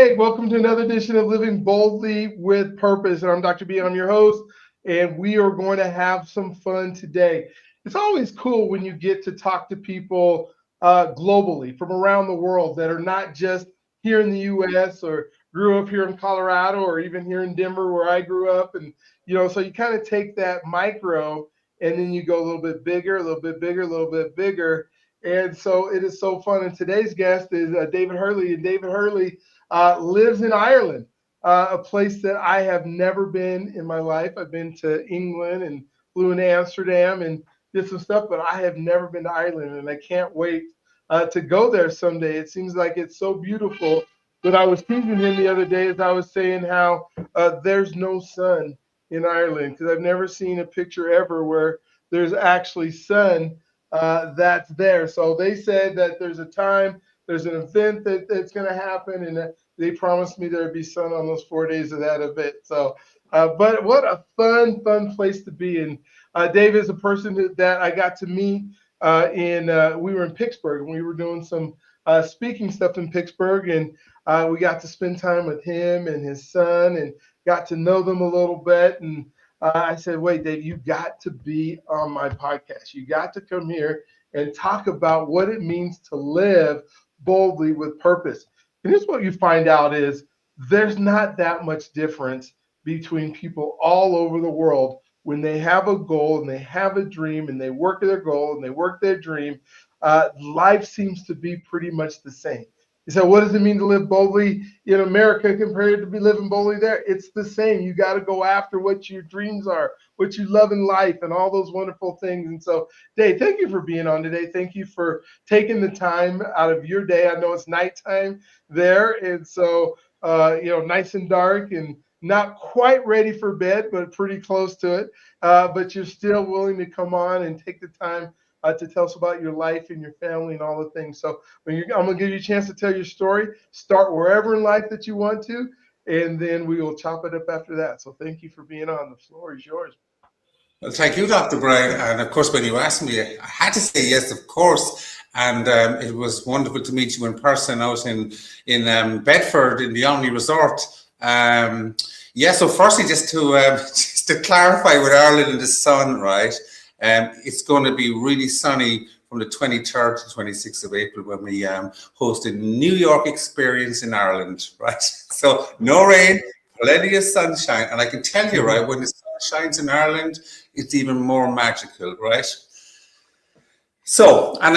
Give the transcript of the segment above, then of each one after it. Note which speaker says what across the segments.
Speaker 1: Hey, welcome to another edition of Living Boldly with Purpose. And I'm Dr. B. I'm your host, and we are going to have some fun today. It's always cool when you get to talk to people globally from around the world that are not just here in the U.S. or grew up here in Colorado or even here in Denver where I grew up. And, so you kind of take that micro and then you go a little bit bigger, a little bit bigger, a little bit bigger. And so it is so fun. And today's guest is David Hurley. And David Hurley lives in Ireland, a place that I have never been in my life. I've been to England and flew into Amsterdam and did some stuff, but I have never been to Ireland, and I can't wait to go there someday. It seems like it's so beautiful. But I was teasing him the other day as I was saying how there's no sun in Ireland, because I've never seen a picture ever where there's actually sun that's there. So they said that there's an event that's going to happen, and they promised me there'd be sun on those 4 days of that event. So, but what a fun place to be. And Dave is a person that I got to meet we were in Pittsburgh, and we were doing some speaking stuff in Pittsburgh, and we got to spend time with him and his son and got to know them a little bit. And I said, wait, Dave, you got to be on my podcast. You got to come here and talk about what it means to live boldly with purpose. And here's what you find out is there's not that much difference between people all over the world when they have a goal and they have a dream and they work their goal and they work their dream. Life seems to be pretty much the same. You say, what does it mean to live boldly in America compared to be living boldly there? It's the same. You got to go after what your dreams are, what you love in life, and all those wonderful things. And so, Dave, thank you for being on today. Thank you for taking the time out of your day. I know it's nighttime there, and so nice and dark and not quite ready for bed, but pretty close to it. But you're still willing to come on and take the time to tell us about your life and your family and all the things. So I'm going to give you a chance to tell your story. Start wherever in life that you want to, and then we will chop it up after that. So thank you for being on. The floor is yours.
Speaker 2: Well, thank you, Dr. Brian. And of course, when you asked me, I had to say yes, of course. And it was wonderful to meet you in person out in Bedford in the Omni Resort. So firstly, just to clarify with Ireland and the sun, right? It's going to be really sunny from the 23rd to 26th of April when we host a New York experience in Ireland, right? So no rain, plenty of sunshine. And I can tell you, right, when the sun shines in Ireland, it's even more magical, right? So, I'm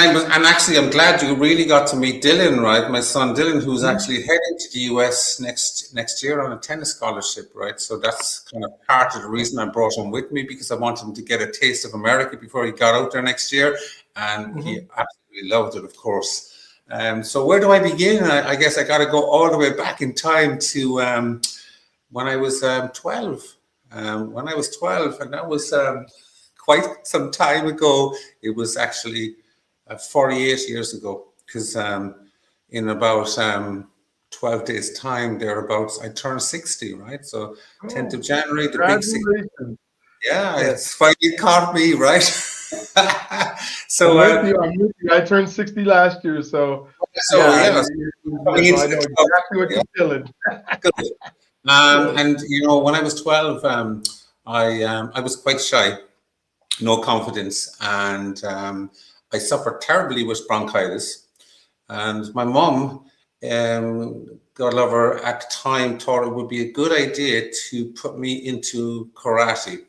Speaker 2: glad you really got to meet Dylan, right? My son Dylan, who's actually heading to the US next year on a tennis scholarship, right? So that's kind of part of the reason I brought him with me, because I want him to get a taste of America before he got out there next year. And he absolutely loved it, of course. So where do I begin? I guess I got to go all the way back in time to when I was 12. When I was 12, and that was quite some time ago. It was actually 48 years ago, because in about 12 days time, thereabouts, I turned 60, right? So 10th of January, the big 60. Yeah, it's finally caught me, right?
Speaker 1: So I'm with you. I turned 60 last year, so I know exactly what you're feeling.
Speaker 2: And when I was 12, I was quite shy. No confidence, and I suffered terribly with bronchitis. And my mom, God love her, at the time thought it would be a good idea to put me into karate.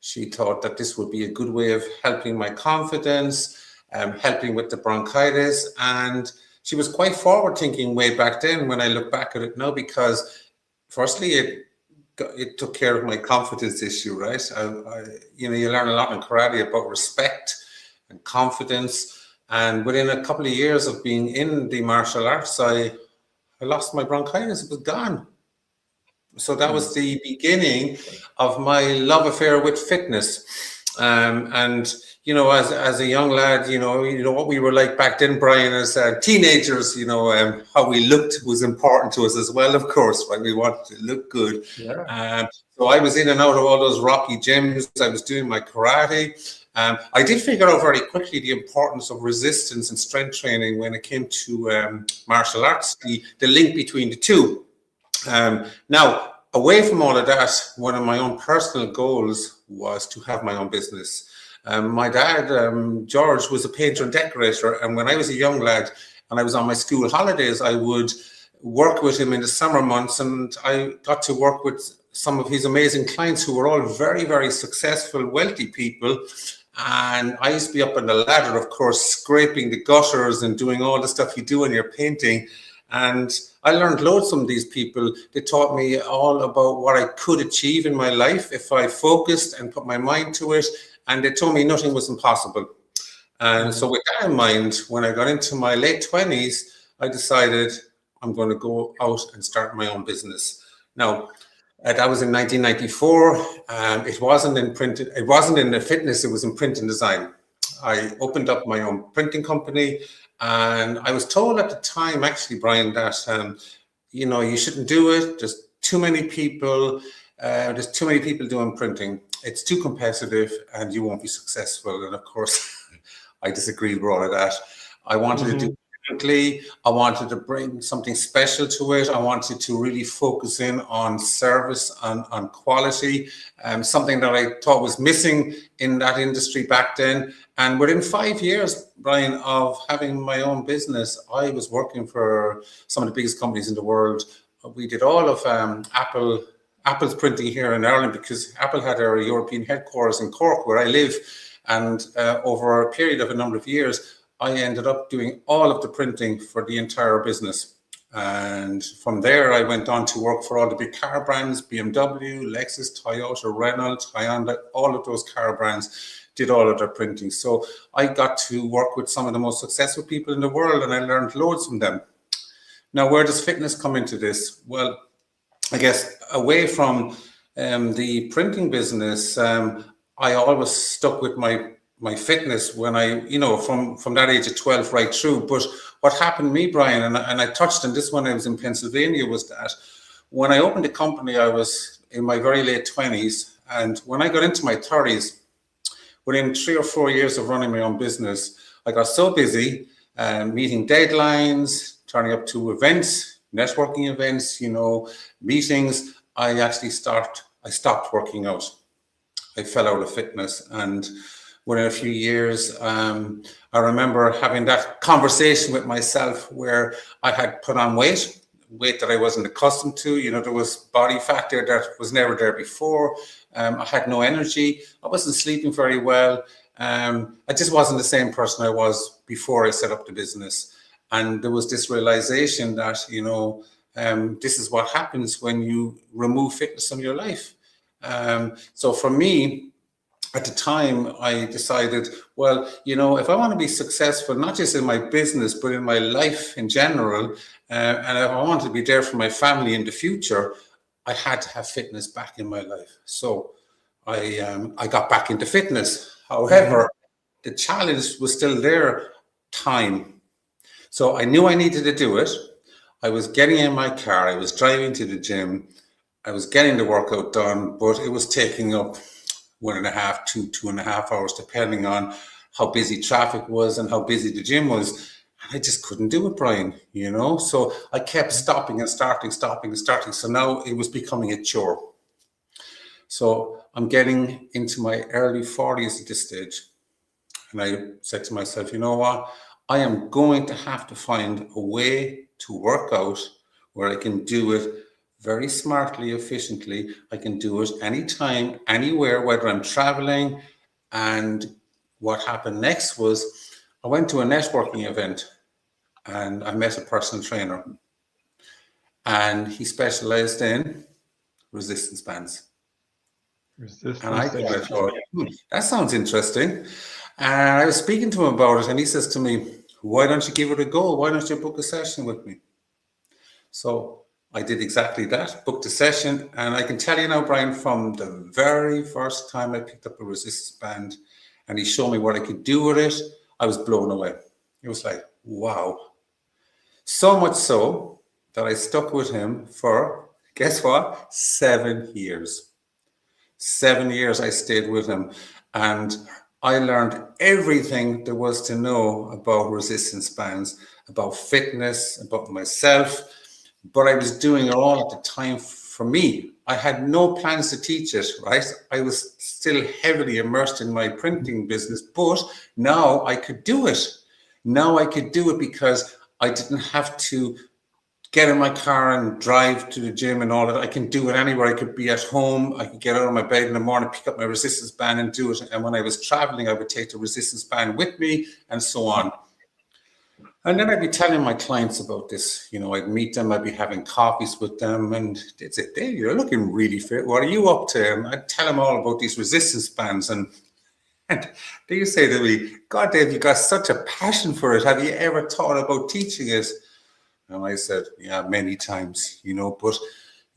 Speaker 2: She thought that this would be a good way of helping my confidence, helping with the bronchitis. And she was quite forward thinking way back then when I look back at it now, because firstly, it took care of my confidence issue, right? You learn a lot in karate about respect and confidence. And within a couple of years of being in the martial arts, I lost my bronchitis. It was gone. So that was the beginning of my love affair with fitness. And as a young lad, what we were like back then, Brian, as teenagers, how we looked was important to us as well, of course, right? We wanted to look good.
Speaker 1: Yeah.
Speaker 2: So I was in and out of all those rocky gyms. I was doing my karate. I did figure out very quickly the importance of resistance and strength training when it came to martial arts, the link between the two. Now, away from all of that, one of my own personal goals was to have my own business. My dad, George, was a painter and decorator, and when I was a young lad and I was on my school holidays, I would work with him in the summer months, and I got to work with some of his amazing clients who were all very, very successful, wealthy people. And I used to be up on the ladder, of course, scraping the gutters and doing all the stuff you do when you're painting. And I learned loads from these people. They taught me all about what I could achieve in my life if I focused and put my mind to it. And they told me nothing was impossible. And so with that in mind, when I got into my late 20s, I decided I'm going to go out and start my own business. Now, that was in 1994. It wasn't in print. It wasn't in the fitness. It was in print and design. I opened up my own printing company, and I was told at the time, actually, Brian, that you shouldn't do it. There's too many people. There's too many people doing printing. It's too competitive, and you won't be successful. And of course, I disagreed with all of that. I wanted to do differently. I wanted to bring something special to it. I wanted to really focus in on service and on quality, something that I thought was missing in that industry back then. And within 5 years, Brian, of having my own business, I was working for some of the biggest companies in the world. We did all of Apple's printing here in Ireland, because Apple had our European headquarters in Cork, where I live. And over a period of a number of years, I ended up doing all of the printing for the entire business. And from there, I went on to work for all the big car brands: BMW, Lexus, Toyota, Renault, Hyundai. All of those car brands did all of their printing. So I got to work with some of the most successful people in the world, and I learned loads from them. Now, where does fitness come into this? Well, I guess away from the printing business, I always stuck with my fitness when I, from that age of 12 right through. But what happened to me, Brian, and I touched on this when I was in Pennsylvania, was that when I opened the company, I was in my very late 20s. And when I got into my 30s, within 3 or 4 years of running my own business, I got so busy meeting deadlines, turning up to events, networking events, meetings. I stopped working out. I fell out of fitness, and within a few years, I remember having that conversation with myself where I had put on weight that I wasn't accustomed to. There was body fat there that was never there before. I had no energy. I wasn't sleeping very well. I just wasn't the same person I was before I set up the business. And there was this realization that, this is what happens when you remove fitness from your life. So for me, at the time, I decided, well, if I want to be successful, not just in my business, but in my life in general, and if I want to be there for my family in the future, I had to have fitness back in my life. So I got back into fitness. However, the challenge was still there: time. So I knew I needed to do it. I was getting in my car. I was driving to the gym. I was getting the workout done, but it was taking up 1.5 to 2.5 hours, depending on how busy traffic was and how busy the gym was. And I just couldn't do it, Brian, So I kept stopping and starting. So now it was becoming a chore. So I'm getting into my early 40s at this stage. And I said to myself, you know what? I am going to have to find a way to work out where I can do it very smartly, efficiently. I can do it anytime, anywhere, whether I'm traveling. And what happened next was I went to a networking event and I met a personal trainer. And he specialized in resistance bands. And I thought, that sounds interesting. And I was speaking to him about it, and he says to me, why don't you give it a go? Why don't you book a session with me? So I did exactly that, booked a session. And I can tell you now, Brian, from the very first time I picked up a resistance band and he showed me what I could do with it, I was blown away. It was like, wow. So much so that I stuck with him for, guess what? 7 years. 7 years I stayed with him. And I learned everything there was to know about resistance bands, about fitness, about myself, but I was doing it all at the time for me. I had no plans to teach it, right? I was still heavily immersed in my printing business, but now I could do it. Now I could do it because I didn't have to get in my car and drive to the gym and all that. I can do it anywhere. I could be at home. I could get out of my bed in the morning, pick up my resistance band and do it. And when I was traveling, I would take the resistance band with me and so on. And then I'd be telling my clients about this. I'd meet them, I'd be having coffees with them, and they'd say, Dave, you're looking really fit. What are you up to? And I'd tell them all about these resistance bands. And they used to say to me, God, Dave, you got such a passion for it. Have you ever thought about teaching it? And I said, yeah, many times, but,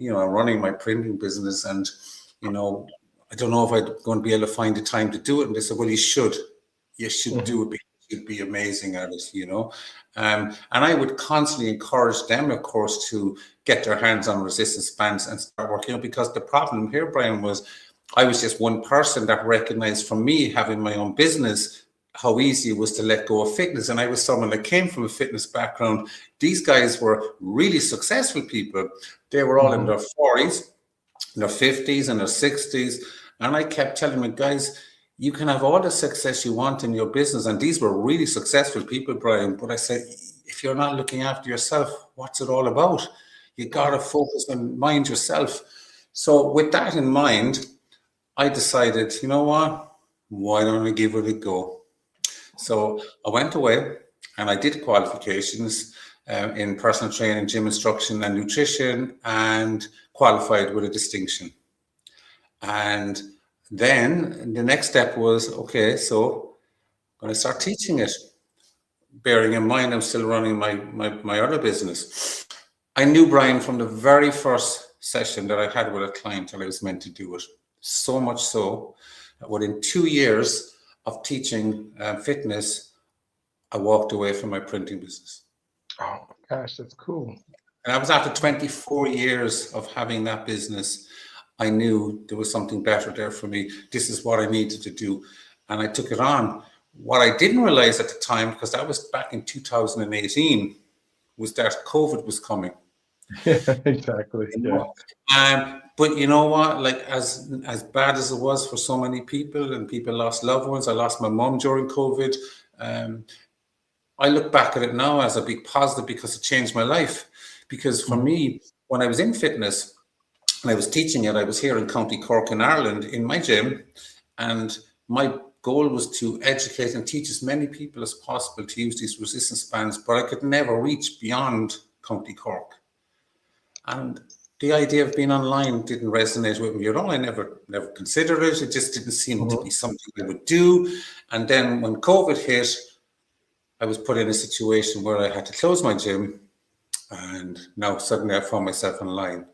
Speaker 2: I'm running my printing business and, I don't know if I'm going to be able to find the time to do it. And they said, well, you should do it because you'd be amazing at it, and I would constantly encourage them, of course, to get their hands on resistance bands and start working, because the problem here, Brian, was I was just one person that recognized from me having my own business how easy it was to let go of fitness. And I was someone that came from a fitness background. These guys were really successful people. They were all in their 40s, their 50s, and their 60s. And I kept telling them, guys, you can have all the success you want in your business. And these were really successful people, Brian. But I said, if you're not looking after yourself, what's it all about? You got to focus and mind yourself. So with that in mind, I decided, you know what? Why don't I give it a go? So I went away and I did qualifications in personal training, gym instruction and nutrition, and qualified with a distinction. And then the next step was, okay, so I'm going to start teaching it. Bearing in mind, I'm still running my other business. I knew, Brian, from the very first session that I had with a client that I was meant to do it. So much so that within 2 years of teaching fitness, I walked away from my printing business.
Speaker 1: Oh my gosh, that's cool.
Speaker 2: And I was after 24 years of having that business. I knew there was something better there for me. This is what I needed to do. And I took it on. What I didn't realize at the time, because that was back in 2018, was that COVID was coming.
Speaker 1: Yeah, exactly. Yeah.
Speaker 2: But you know what? Like as bad as it was for so many people, and people lost loved ones. I lost my mom during COVID. I look back at it now as a big positive because it changed my life. Because for me, when I was in fitness and I was teaching it, I was here in County Cork in Ireland in my gym, and my goal was to educate and teach as many people as possible to use these resistance bands, but I could never reach beyond County Cork. And the idea of being online didn't resonate with me at all. I never considered it. It just didn't seem to be something I would do. And then when COVID hit, I was put in a situation where I had to close my gym. And now suddenly I found myself online.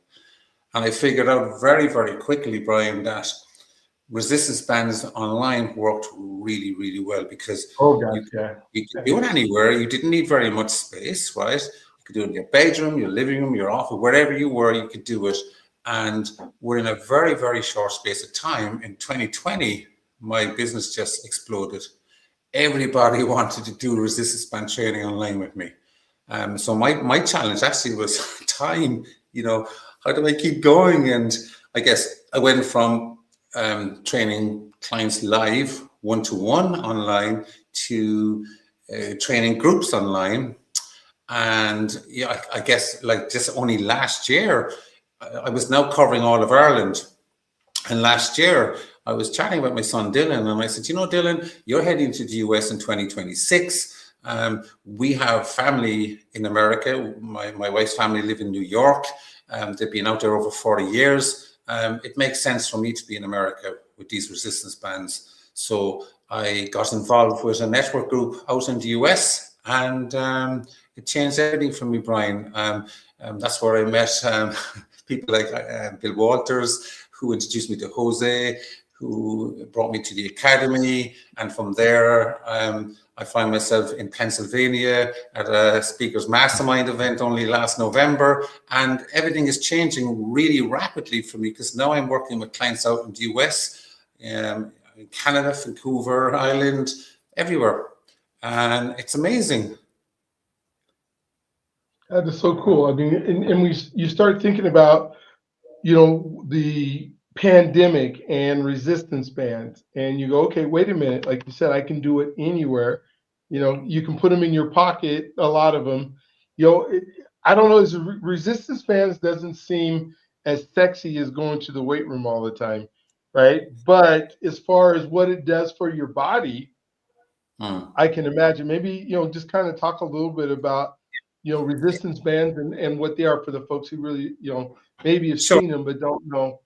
Speaker 2: And I figured out very, very quickly, Brian, that resistance bands online worked really, really well because you could do it anywhere. You didn't need very much space, right? You could do it in your bedroom, your living room, your office, wherever you were, you could do it. And within a very, very short space of time, in 2020, my business just exploded. Everybody wanted to do resistance band training online with me. So my challenge actually was time, how do I keep going? And I guess I went from training clients live, one-to-one online, to training groups online. And I guess like just only last year, I was now covering all of Ireland. And last year, I was chatting with my son, Dylan, and I said, Dylan, you're heading to the US in 2026. We have family in America. My wife's family live in New York. They've been out there over 40 years. It makes sense for me to be in America with these resistance bands. So I got involved with a network group out in the US, and it changed everything for me, Brian. That's where I met people like Bill Walters, who introduced me to Jose, who brought me to the academy. And from there, I find myself in Pennsylvania at a speaker's mastermind event only last November. And everything is changing really rapidly for me because now I'm working with clients out in the US. in Canada, Vancouver Island, everywhere. And it's amazing.
Speaker 1: That is so cool. I mean, and you start thinking about, the pandemic and resistance bands, and you go, okay, wait a minute. Like you said, I can do it anywhere. You can put them in your pocket, a lot of them. I don't know, resistance bands doesn't seem as sexy as going to the weight room all the time, right? But as far as what it does for your body,
Speaker 2: Mm.
Speaker 1: I can imagine. Maybe, just kind of talk a little bit about, resistance bands and what they are for the folks who really, maybe have
Speaker 2: Sure.
Speaker 1: seen them but don't know.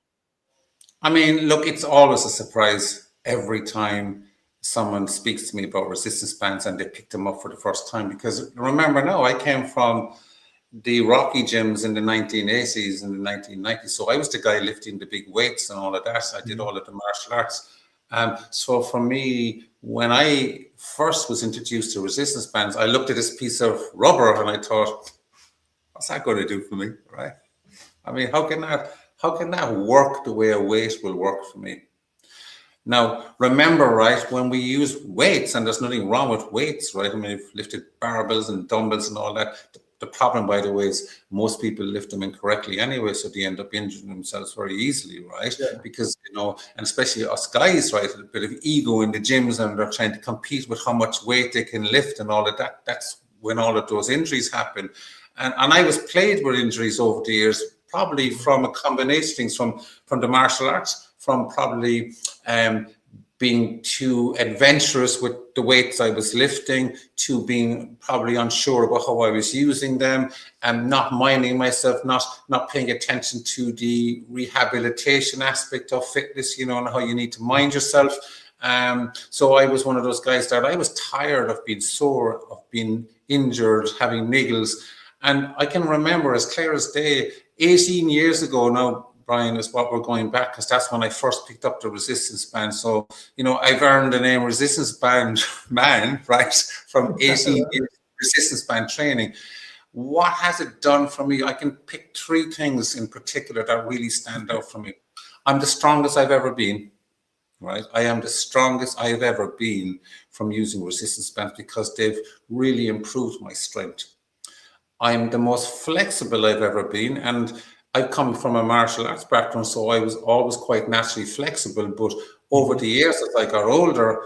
Speaker 2: I mean, look, it's always a surprise every time someone speaks to me about resistance bands and they pick them up for the first time. Because remember now, I came from the Rocky gyms in the 1980s and the 1990s. So I was the guy lifting the big weights and all of that. I did all of the martial arts. So for me, when I first was introduced to resistance bands, I looked at this piece of rubber and I thought, what's that going to do for me, right? I mean, how can that work the way a weight will work for me? Now, remember, right, when we use weights, and there's nothing wrong with weights, right? I mean, we've lifted barbells and dumbbells and all that. The problem, by the way, is most people lift them incorrectly anyway, so they end up injuring themselves very easily, right?
Speaker 1: Yeah.
Speaker 2: Because, and especially us guys, right, a bit of ego in the gyms, and they're trying to compete with how much weight they can lift and all of that. That's when all of those injuries happen. And I was plagued with injuries over the years, probably from a combination of things, from the martial arts, from probably being too adventurous with the weights I was lifting, to being probably unsure about how I was using them, and not minding myself, not paying attention to the rehabilitation aspect of fitness, and how you need to mind yourself. So I was one of those guys that I was tired of being sore, of being injured, having niggles. And I can remember as clear as day, 18 years ago now, Brian, is what we're going back, because that's when I first picked up the resistance band. So, I've earned the name resistance band man, right, from 18 years resistance band training. What has it done for me? I can pick three things in particular that really stand out for me. I'm the strongest I've ever been, right? I am the strongest I've ever been from using resistance bands because they've really improved my strength. I'm the most flexible I've ever been, and I've come from a martial arts background, so I was always quite naturally flexible. But over the years, as I got older,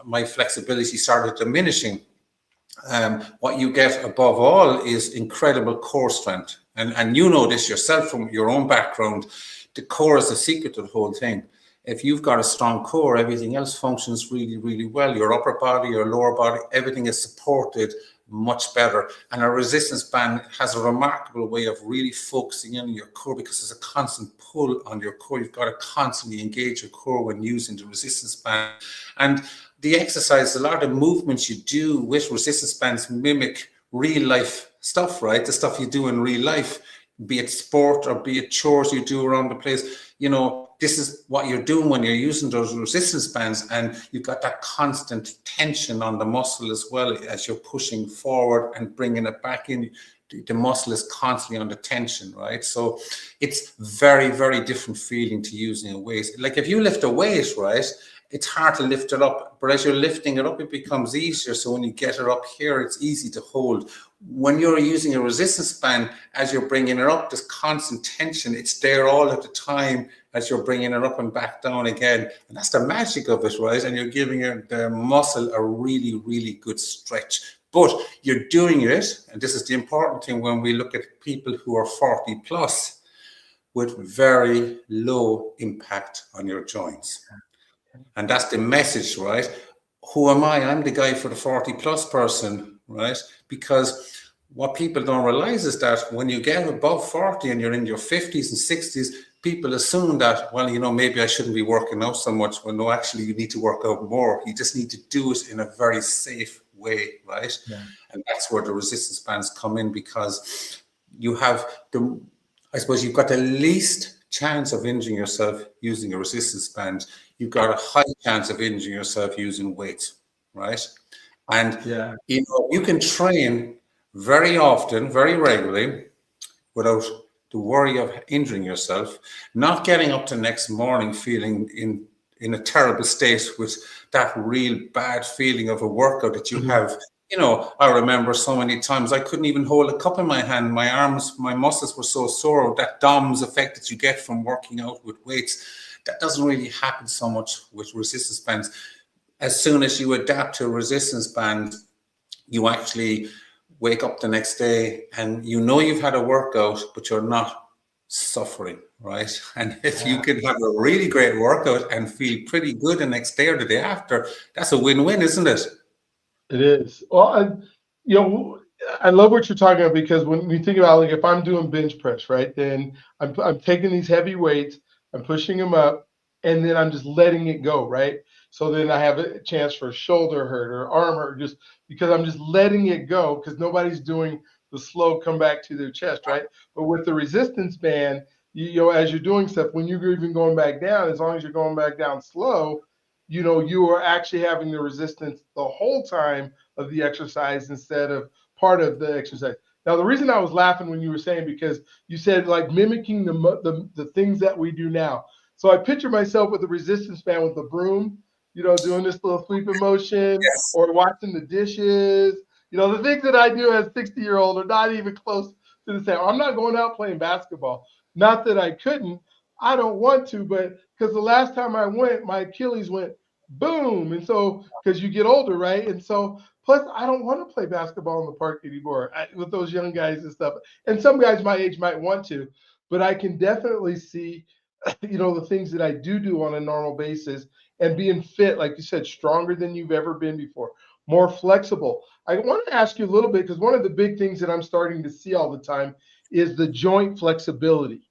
Speaker 2: my flexibility started diminishing. What you get above all is incredible core strength. And you know this yourself from your own background. The core is the secret to the whole thing. If you've got a strong core, everything else functions really, really well. Your upper body, your lower body, everything is supported much better. And a resistance band has a remarkable way of really focusing in on your core, because there's a constant pull on your core. You've got to constantly engage your core when using the resistance band. And the exercise, a lot of the movements you do with resistance bands mimic real life stuff, right? The stuff you do in real life, be it sport or be it chores you do around the place. This is what you're doing when you're using those resistance bands, and you've got that constant tension on the muscle as well as you're pushing forward and bringing it back in. The muscle is constantly under tension, right? So it's very, very different feeling to using a weight. Like if you lift a weight, right, it's hard to lift it up, but as you're lifting it up, it becomes easier. So when you get it up here, it's easy to hold. When you're using a resistance band, as you're bringing it up, there's constant tension. It's there all at the time as you're bringing it up and back down again. And that's the magic of it, right? And you're giving the muscle a really, really good stretch. But you're doing it, and this is the important thing when we look at people who are 40 plus, with very low impact on your joints. And that's the message, right? Who am I? I'm the guy for the 40 plus person, right? Because what people don't realize is that when you get above 40 and you're in your 50s and 60s, people assume that, well, maybe I shouldn't be working out so much. Well, no, actually, you need to work out more. You just need to do it in a very safe way, right? Yeah. And that's where the resistance bands come in, because you have you've got the least chance of injuring yourself using a resistance band. You've got a high chance of injuring yourself using weights, right? And you can train very often, very regularly, without the worry of injuring yourself, not getting up the next morning feeling in a terrible state with that real bad feeling of a workout that you have. You know, I remember so many times I couldn't even hold a cup in my hand. My arms, my muscles were so sore. That DOMS effect that you get from working out with weights, that doesn't really happen so much with resistance bands. As soon as you adapt to a resistance band, you actually wake up the next day and you know you've had a workout, but you're not suffering, right? And if you can have a really great workout and feel pretty good the next day or the day after, that's a win-win, isn't it?
Speaker 1: It is. Well, you know, I love what you're talking about, because when we think about, like, if I'm doing bench press, right, then I'm taking these heavy weights, I'm pushing them up, and then I'm just letting it go, right? So then I have a chance for shoulder hurt or arm hurt, just because I'm just letting it go, because nobody's doing the slow come back to their chest, right? But with the resistance band, you know, as you're doing stuff, when you're even going back down, as long as you're going back down slow, you know, you are actually having the resistance the whole time of the exercise instead of part of the exercise. Now, the reason I was laughing when you were saying, because you said like mimicking the things that we do now. So I picture myself with the resistance band with the broom, you know, doing this little sweeping motion,
Speaker 2: Yes.
Speaker 1: or watching the dishes. You know, the things that I do as a 60-year-old are not even close to the same. I'm not going out playing basketball. Not that I couldn't. I don't want to, but because the last time I went, my Achilles went boom. And so, because you get older, right? And so, plus, I don't want to play basketball in the park anymore with those young guys and stuff. And some guys my age might want to, but I can definitely see, you know, the things that I do on a normal basis, and being fit, like you said, stronger than you've ever been before, more flexible. I want to ask you a little bit, because one of the big things that I'm starting to see all the time is the joint flexibility.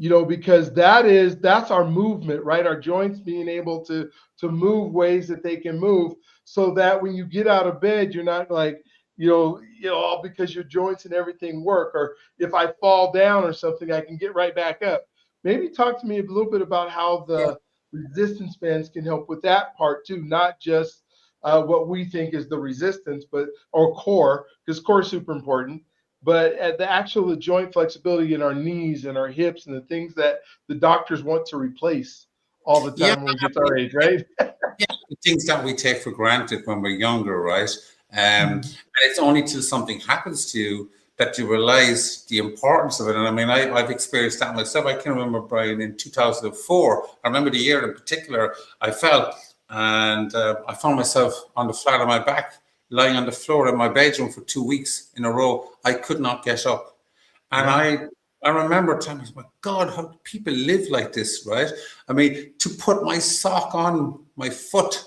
Speaker 1: You know, because that's our movement, right? Our joints being able to move ways that they can move, so that when you get out of bed, you're not like, all because your joints and everything work. Or if I fall down or something, I can get right back up. Maybe talk to me a little bit about how
Speaker 2: Yeah.
Speaker 1: the resistance bands can help with that part too, not just what we think is the resistance, but or core, because core is super important, but at the actual joint flexibility in our knees and our hips and the things that the doctors want to replace all the
Speaker 2: Yeah,
Speaker 1: time when we get to our age, right?
Speaker 2: yeah, the things that we take for granted when we're younger, right? And it's only till something happens to you that you realize the importance of it. And I mean, I've experienced that myself. I can remember, Brian, in 2004, I remember the year in particular, I fell and I found myself on the flat of my back, lying on the floor in my bedroom for 2 weeks in a row. I could not get up. And
Speaker 1: Yeah.
Speaker 2: I remember telling myself, my God, how do people live like this, right? I mean, to put my sock on my foot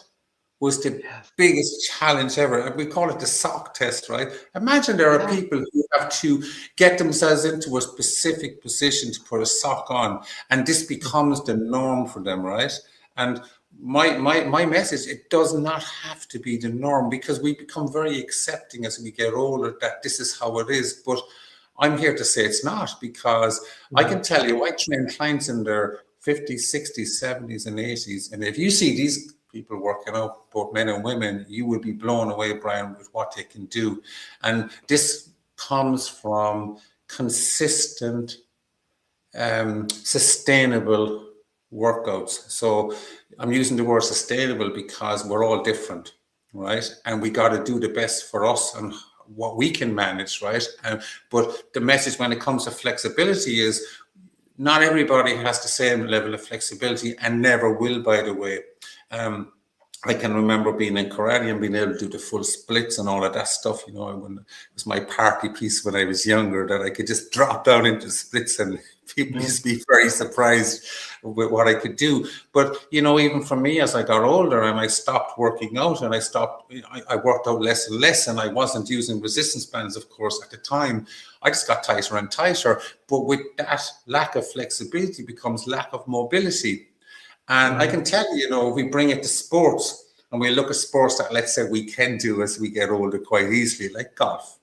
Speaker 2: was the
Speaker 1: Yes.
Speaker 2: biggest challenge ever. We call it the sock test, right? Imagine there are
Speaker 1: Yeah.
Speaker 2: people who have to get themselves into a specific position to put a sock on, and this becomes the norm for them, right? And my message, it does not have to be the norm, because we become very accepting as we get older that this is how it is. But I'm here to say it's not, because I can tell you, I train clients in their 50s, 60s, 70s, and 80s. And if you see these people working out, both men and women, you will be blown away, Brian, with what they can do. And this comes from consistent, sustainable workouts. So I'm using the word sustainable because we're all different, right? And we got to do the best for us and what we can manage, right? But the message when it comes to flexibility is not everybody has the same level of flexibility, and never will, by the way. I can remember being in karate and being able to do the full splits and all of that stuff. You know, when it was my party piece when I was younger, that I could just drop down into splits, and people used to be very surprised with what I could do. But, you know, even for me, as I got older and I stopped working out and I worked out less and less, and I wasn't using resistance bands, of course, at the time. I just got tighter and tighter. But with that lack of flexibility becomes lack of mobility. And I can tell you, you know, if we bring it to sports and we look at sports that, let's say, we can do as we get older quite easily, like golf,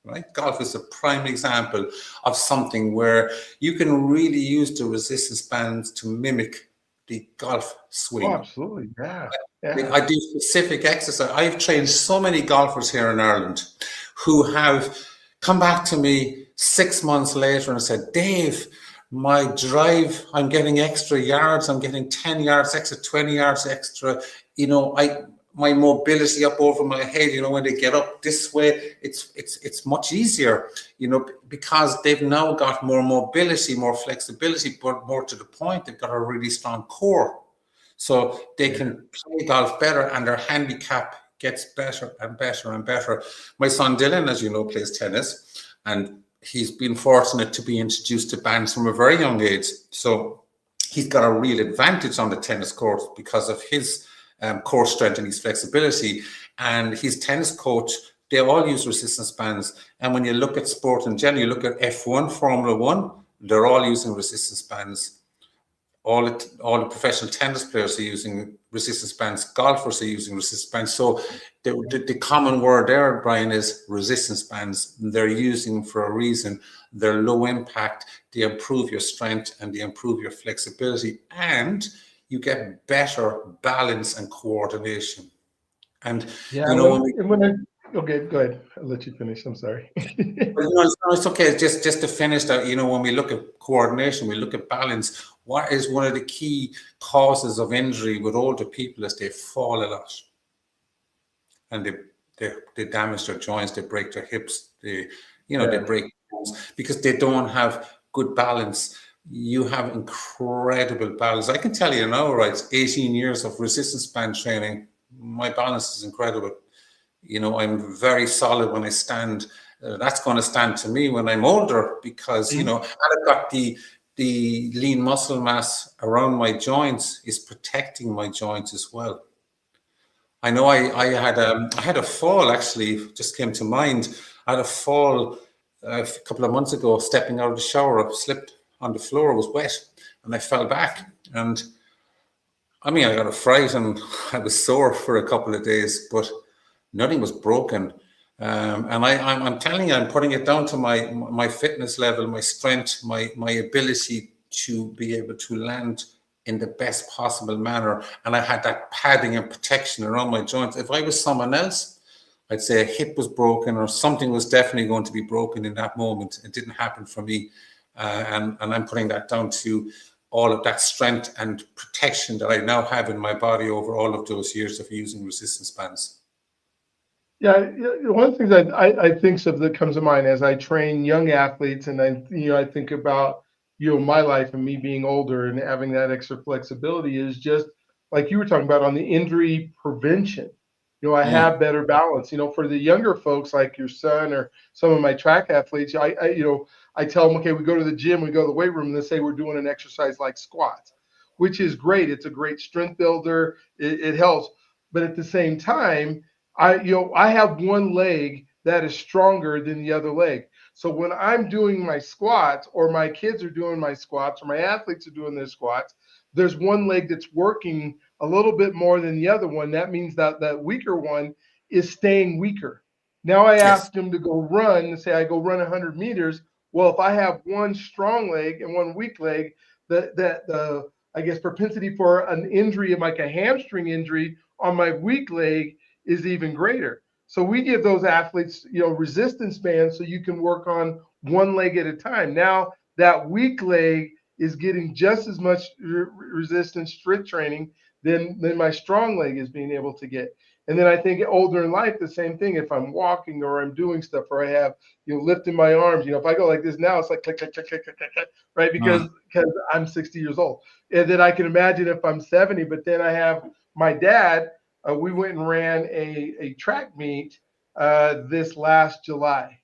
Speaker 2: right? Golf is a prime example of something where you can really use the resistance bands to mimic the golf
Speaker 1: Oh,
Speaker 2: swing.
Speaker 1: absolutely. Yeah.
Speaker 2: I mean,
Speaker 1: Yeah.
Speaker 2: I do specific exercise. I've trained so many golfers here in Ireland who have come back to me 6 months later and said, Dave, My drive, I'm getting extra yards, I'm getting 10 yards extra, 20 yards extra. My mobility up over my head, when they get up this way, it's much easier, because they've now got more mobility, more flexibility, but more to the point, they've got a really strong core. So they
Speaker 1: Yeah.
Speaker 2: can play golf better, and their handicap gets better and better and better. My son Dylan, as you know, plays tennis, and he's been fortunate to be introduced to bands from a very young age. So he's got a real advantage on the tennis court because of his core strength and his flexibility. And his tennis coach, they all use resistance bands. And when you look at sport in general, you look at F1, Formula One, they're all using resistance bands. All the professional tennis players are using resistance bands. Golfers are using resistance bands. So the common word there, Brian, is resistance bands. They're using them for a reason. They're low impact. They improve your strength and they improve your flexibility, and you get better balance and coordination. And
Speaker 1: Yeah.
Speaker 2: you know when we
Speaker 1: Okay, go ahead. I'll let you finish. I'm sorry.
Speaker 2: But, it's okay. Just to finish that, when we look at coordination, we look at balance. What is one of the key causes of injury with older people is they fall a lot, and they damage their joints, they break their hips, they
Speaker 1: Yeah.
Speaker 2: break bones because they don't have good balance. You have incredible balance. I can tell you now, right? 18 years of resistance band training. My balance is incredible. I'm very solid when I stand. That's going to stand to me when I'm older because, and I've got the lean muscle mass around my joints is protecting my joints as well. I know I had a fall actually, just came to mind. I had a fall a couple of months ago, stepping out of the shower, I slipped on the floor, it was wet, and I fell back. And I mean, I got a fright and I was sore for a couple of days, but nothing was broken. And I'm telling you, I'm putting it down to my fitness level, my strength, my ability to be able to land in the best possible manner. And I had that padding and protection around my joints. If I was someone else, I'd say a hip was broken or something was definitely going to be broken in that moment. It didn't happen for me. And I'm putting that down to all of that strength and protection that I now have in my body over all of those years of using resistance bands.
Speaker 1: Yeah, one of the things I think of that comes to mind as I train young athletes, and I think about my life and me being older and having that extra flexibility is just like you were talking about on the injury prevention. I
Speaker 2: Mm,
Speaker 1: have better balance. For the younger folks like your son or some of my track athletes, I tell them, okay, we go to the gym, we go to the weight room, and they say we're doing an exercise like squats, which is great. It's a great strength builder. It helps, but at the same time I have one leg that is stronger than the other leg. So when I'm doing my squats or my kids are doing my squats or my athletes are doing their squats, there's one leg that's working a little bit more than the other one. That means that that weaker one is staying weaker. Now I
Speaker 2: yes.
Speaker 1: ask them to go run and say I go run 100 meters. Well, if I have one strong leg and one weak leg, the I guess propensity for an injury like a hamstring injury on my weak leg is even greater. So we give those athletes, resistance bands so you can work on one leg at a time. Now that weak leg is getting just as much resistance strength training than my strong leg is being able to get. And then I think older in life, the same thing. If I'm walking or I'm doing stuff or I have, lifting my arms, if I go like this now, it's like click, click, click, click, click, click, right?
Speaker 2: Mm,
Speaker 1: Because I'm 60 years old. And then I can imagine if I'm 70, but then I have my dad we went and ran a track meet this last July.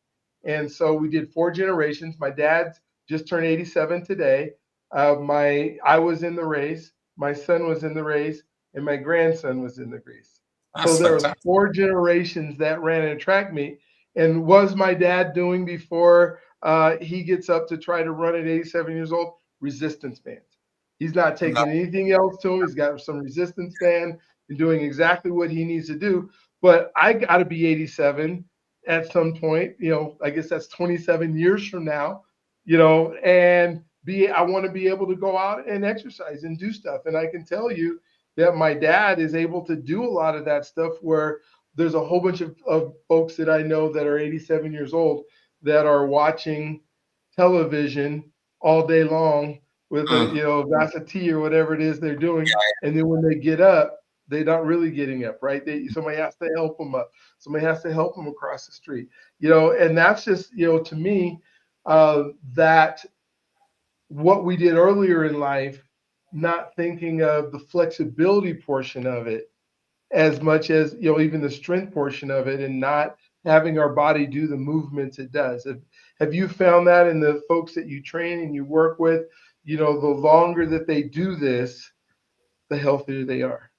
Speaker 1: And so we did 4 generations. My dad just turned 87 today. I was in the race, my son was in the race, and my grandson was in the race. So
Speaker 2: that's
Speaker 1: there was
Speaker 2: fantastic.
Speaker 1: 4 generations that ran in a track meet. And was my dad doing before he gets up to try to run at 87 years old? Resistance bands. He's not
Speaker 2: No,
Speaker 1: taking anything else to him. He's got some resistance band and doing exactly what he needs to do. But I got to be 87 at some point. I guess that's 27 years from now. And I want to be able to go out and exercise and do stuff. And I can tell you that my dad is able to do a lot of that stuff where there's a whole bunch of folks that I know that are 87 years old that are watching television all day long with a
Speaker 2: Mm.
Speaker 1: glass of tea or whatever it is they're doing, and then when they get up, they're not really getting up, right? Somebody has to help them up. Somebody has to help them across the street, and that's just to me, that what we did earlier in life, not thinking of the flexibility portion of it as much as even the strength portion of it, and not having our body do the movements it does. Have you found that in the folks that you train and you work with, the longer that they do this, the healthier they are?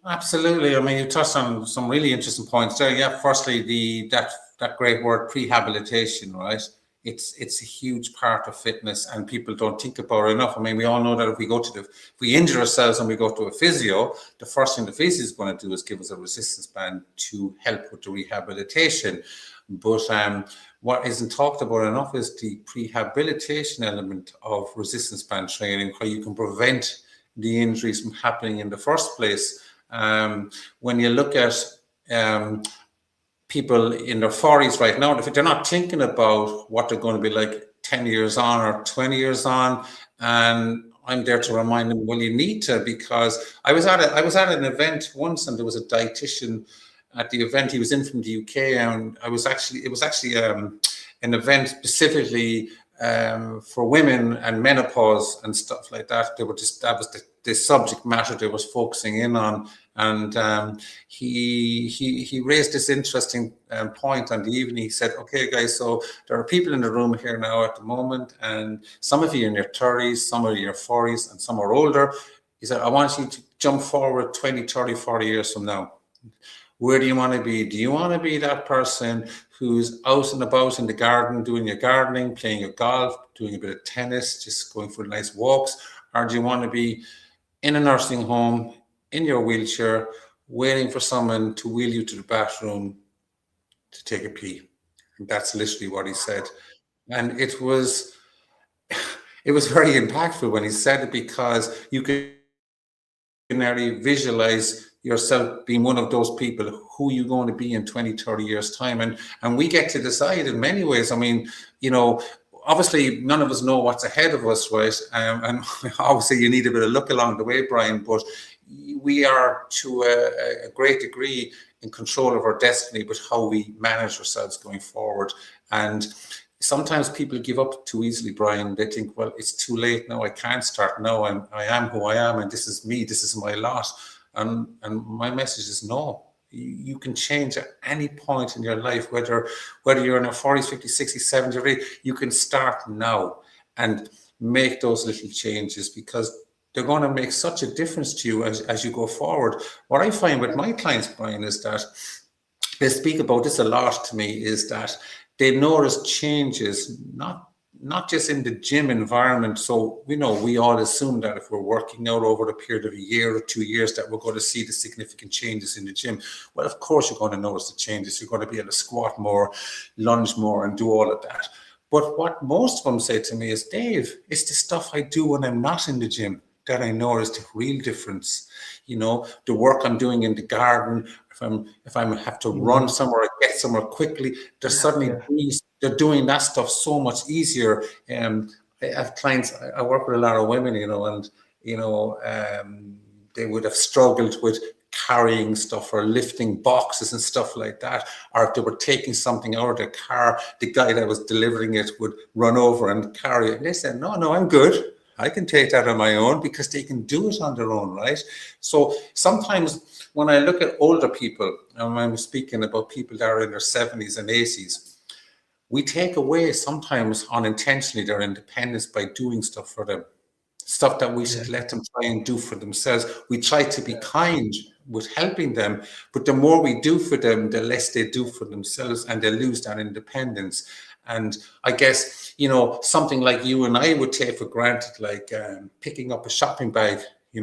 Speaker 2: Absolutely. I mean, you touched on some really interesting points there. Yeah. Firstly, that great word prehabilitation, right? It's a huge part of fitness, and people don't think about it enough. I mean, we all know that if we injure ourselves and we go to a physio, the first thing the physio is going to do is give us a resistance band to help with the rehabilitation. But what isn't talked about enough is the prehabilitation element of resistance band training, how you can prevent the injuries from happening in the first place. When you look at people in their 40s right now, if they're not thinking about what they're going to be like 10 years on or 20 years on, and I'm there to remind them, well, you need to, because I was at an event once, and there was a dietitian at the event. He was in from the UK, and it was actually an event specifically for women and menopause and stuff like that. That was the subject matter they was focusing in on. And he raised this interesting point on the evening. He said, "Okay, guys, so there are people in the room here now at the moment, and some of you in your 30s, some are in your 40s, and some are older." He said, "I want you to jump forward 20, 30, 40 years from now. Where do you want to be? Do you want to be that person who's out and about in the garden, doing your gardening, playing your golf, doing a bit of tennis, just going for nice walks? Or do you want to be in a nursing home, in your wheelchair, waiting for someone to wheel you to the bathroom to take a pee?" And that's literally what he said. And it was very impactful when he said it, because you can already visualize yourself being one of those people who you're going to be in 20, 30 years time. And we get to decide in many ways. I mean, obviously none of us know what's ahead of us, right? And obviously you need a bit of luck along the way, Brian, but we are to a great degree in control of our destiny, but how we manage ourselves going forward. And sometimes people give up too easily, Brian. They think, well, it's too late now. I can't start now. I am who I am, and this is me. This is my lot. And my message is no. You can change at any point in your life, whether you're in your 40s, 50s, 60s, 70s, or 80s. You can start now and make those little changes, because they're going to make such a difference to you as you go forward. What I find with my clients, Brian, is that they speak about this a lot to me, is that they notice changes, not just in the gym environment. So we all assume that if we're working out over the period of a year or 2 years, that we're going to see the significant changes in the gym. Well, of course you're going to notice the changes. You're going to be able to squat more, lunge more, and do all of that. But what most of them say to me is, "Dave, it's the stuff I do when I'm not in the gym that I notice the real difference. The work I'm doing in the garden, if I have to run somewhere or get somewhere quickly, they're doing that stuff so much easier." I have clients, I work with a lot of women, and they would have struggled with carrying stuff or lifting boxes and stuff like that. Or if they were taking something out of their car, the guy that was delivering it would run over and carry it. And they said, no, I'm good. I can take that on my own, because they can do it on their own, right? So sometimes when I look at older people, and I'm speaking about people that are in their 70s and 80s, we take away sometimes unintentionally their independence by doing stuff for them, stuff that we should let them try and do for themselves. We try to be kind with helping them, but the more we do for them, the less they do for themselves, and they lose that independence. And I guess, something like you and I would take for granted, like picking up a shopping bag,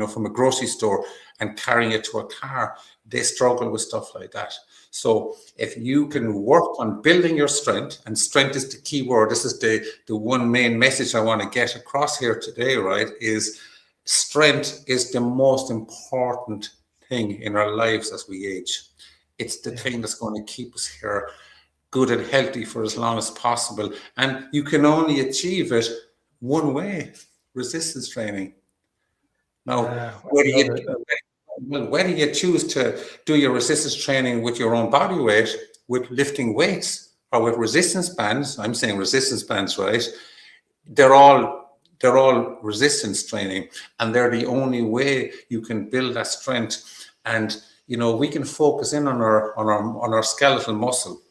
Speaker 2: from a grocery store and carrying it to a car, they struggle with stuff like that. So if you can work on building your strength, and strength is the key word, this is the one main message I want to get across here today, right, is strength is the most important thing in our lives as we age. It's the thing that's going to keep us here good and healthy for as long as possible. And you can only achieve it one way, resistance training. Now,
Speaker 1: I
Speaker 2: whether
Speaker 1: love
Speaker 2: you
Speaker 1: it.
Speaker 2: whether you choose to do your resistance training with your own body weight, with lifting weights, or with resistance bands, I'm saying resistance bands, right? They're all resistance training, and they're the only way you can build that strength. And we can focus in on our skeletal muscle,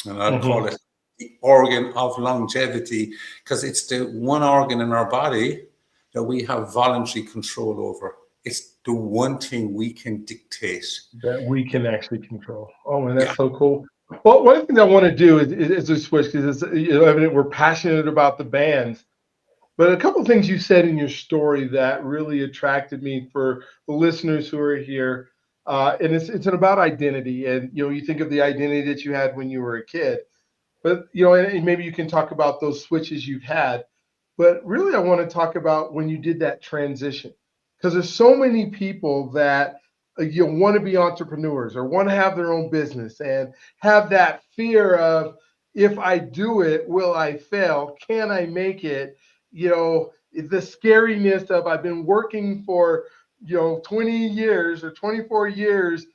Speaker 2: and I'd call
Speaker 1: Mhm.
Speaker 2: it the organ of longevity, because it's the one organ in our body that we have voluntary control over. It's the one thing we can dictate.
Speaker 1: That we can actually control. Oh man,
Speaker 2: Yeah.
Speaker 1: that's so cool. Well, one thing I want to do is to switch because it's evident we're passionate about the bands. But a couple of things you said in your story that really attracted me for the listeners who are here, and it's about identity. And you think of the identity that you had when you were a kid, but and maybe you can talk about those switches you've had. But really, I want to talk about when you did that transition, because there's so many people that want to be entrepreneurs or want to have their own business and have that fear of, if I do it, will I fail? Can I make it? The scariness of, I've been working for 20 years or 24 years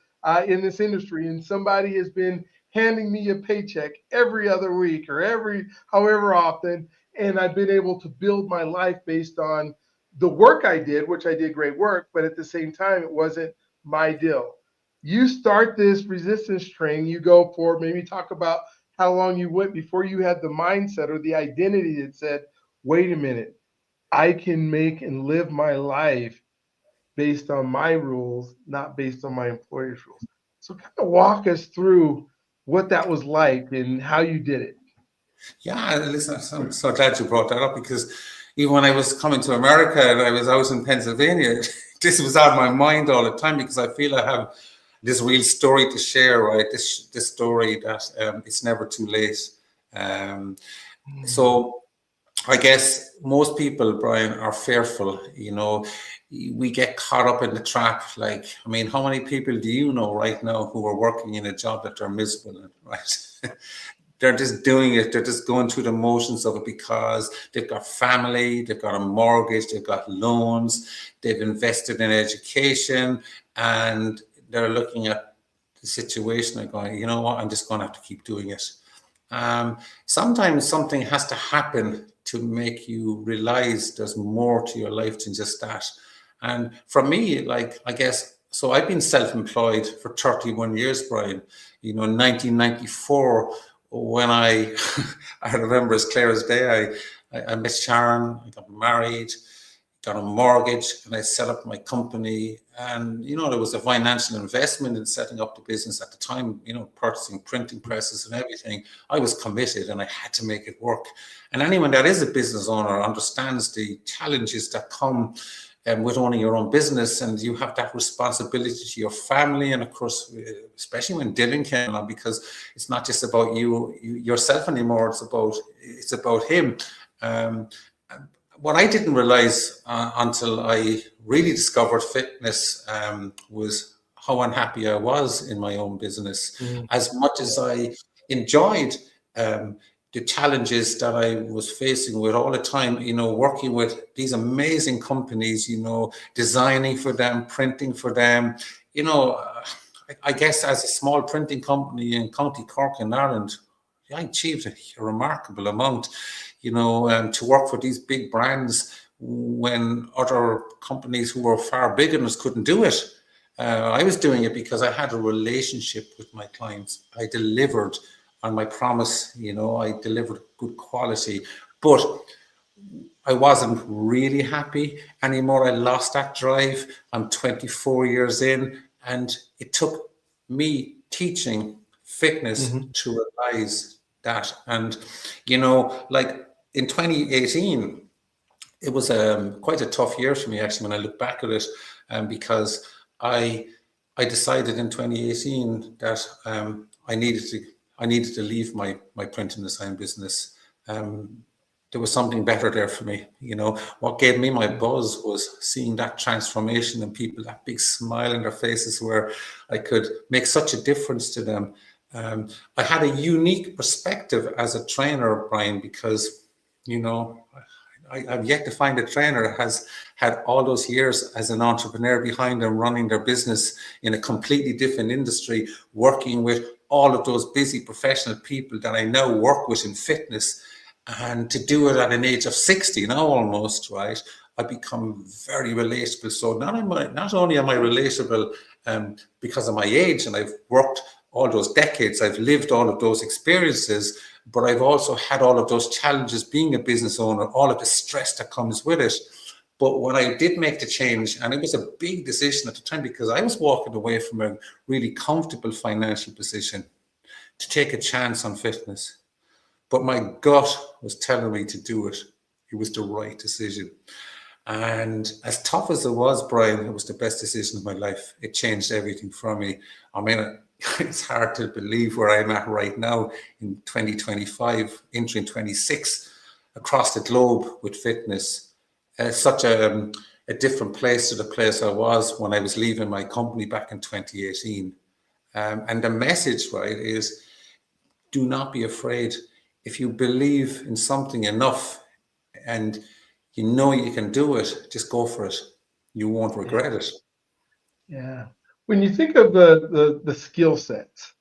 Speaker 1: in this industry, and somebody has been handing me a paycheck every other week or every however often, and I've been able to build my life based on the work I did, which I did great work, but at the same time, it wasn't my deal. You start this resistance training, you go for, maybe talk about how long you went before you had the mindset or the identity that said, wait a minute, I can make and live my life based on my rules, not based on my employer's rules. So kind of walk us through what that was like and how you did it.
Speaker 2: Yeah, listen, I'm so glad you brought that up, because even when I was coming to America and I was out in Pennsylvania, this was on my mind all the time, because I feel I have this real story to share, right? This story that it's never too late. Um,
Speaker 1: Mm.
Speaker 2: so I guess most people, Brian, are fearful. We get caught up in the trap. Like, I mean, how many people do you know right now who are working in a job that they're miserable in, right? They're just doing it. They're just going through the motions of it because they've got family, they've got a mortgage, they've got loans, they've invested in education, and they're looking at the situation and going, you know what, I'm just going to have to keep doing it. Sometimes something has to happen to make you realize there's more to your life than just that. And for me, like, I guess, so I've been self-employed for 31 years, Brian. 1994, when I remember as clear as day, I met Sharon, I got married, got a mortgage, and I set up my company. And there was a financial investment in setting up the business at the time, purchasing printing presses and everything. I was committed and I had to make it work. And anyone that is a business owner understands the challenges that come with owning your own business, and you have that responsibility to your family, and of course, especially when Dylan came along, because it's not just about yourself anymore. It's about him. Um, what I didn't realize until I really discovered fitness was how unhappy I was in my own business.
Speaker 1: Mm.
Speaker 2: As much as I enjoyed the challenges that I was facing with all the time, working with these amazing companies, designing for them, printing for them, I guess as a small printing company in County Cork in Ireland, I achieved a remarkable amount, to work for these big brands when other companies who were far bigger than us couldn't do it. I was doing it because I had a relationship with my clients. I delivered on my promise, I delivered good quality, but I wasn't really happy anymore. I lost that drive. I'm 24 years in, and it took me teaching fitness
Speaker 1: Mhm.
Speaker 2: to realize that. And, like in 2018, it was quite a tough year for me, actually, when I look back at it, because I I decided in 2018 that I needed to leave my print and design business. Um, there was something better there for me. What gave me my buzz was seeing that transformation in people, that big smile in their faces, where I could make such a difference to them. I had a unique perspective as a trainer, Brian, because you know I've yet to find a trainer that has had all those years as an entrepreneur behind them, running their business in a completely different industry, working with all of those busy professional people that I now work with in fitness, and to do it at an age of 60 now almost, right? I become very relatable. So not only am I relatable because of my age, and I've worked all those decades, I've lived all of those experiences, but I've also had all of those challenges being a business owner, all of the stress that comes with it. But when I did make the change, and it was a big decision at the time because I was walking away from a really comfortable financial position to take a chance on fitness. But my gut was telling me to do it. It was the right decision. And as tough as it was, Brian, it was the best decision of my life. It changed everything for me. I mean, it's hard to believe where I'm at right now in 2025, entering 26, across the globe with fitness. Such a different place to the place I was when I was leaving my company back in 2018. And the message, right, is do not be afraid. If you believe in something enough and you know you can do it, just go for it. You won't regret it.
Speaker 1: Yeah. When you think of the skill sets,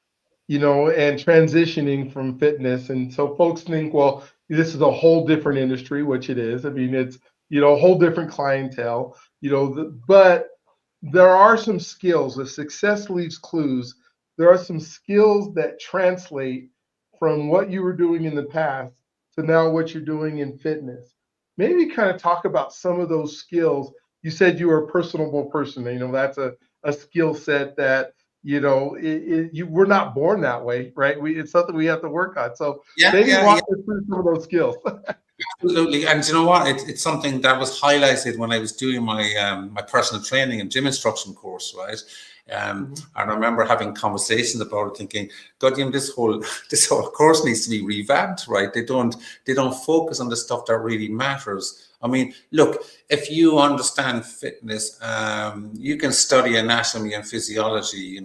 Speaker 1: and transitioning from fitness, and so folks think, well, this is a whole different industry, which it is. I mean, it's a whole different clientele, but there are some skills. If success leaves clues, there are some skills that translate from what you were doing in the past to now what you're doing in fitness. Maybe kind of talk about some of those skills. You said you were a personable person. That's a skill set that we're not born that way, right? It's something we have to work on. So
Speaker 2: Yeah,
Speaker 1: maybe
Speaker 2: yeah, yeah.
Speaker 1: walk us through some of those skills.
Speaker 2: Absolutely, and you know what? It's something that was highlighted when I was doing my personal training and gym instruction course, right? And I remember having conversations about it, thinking, "God, this whole this whole course needs to be revamped, right? They don't focus on the stuff that really matters." I mean, look, if you understand fitness, you can study anatomy and physiology.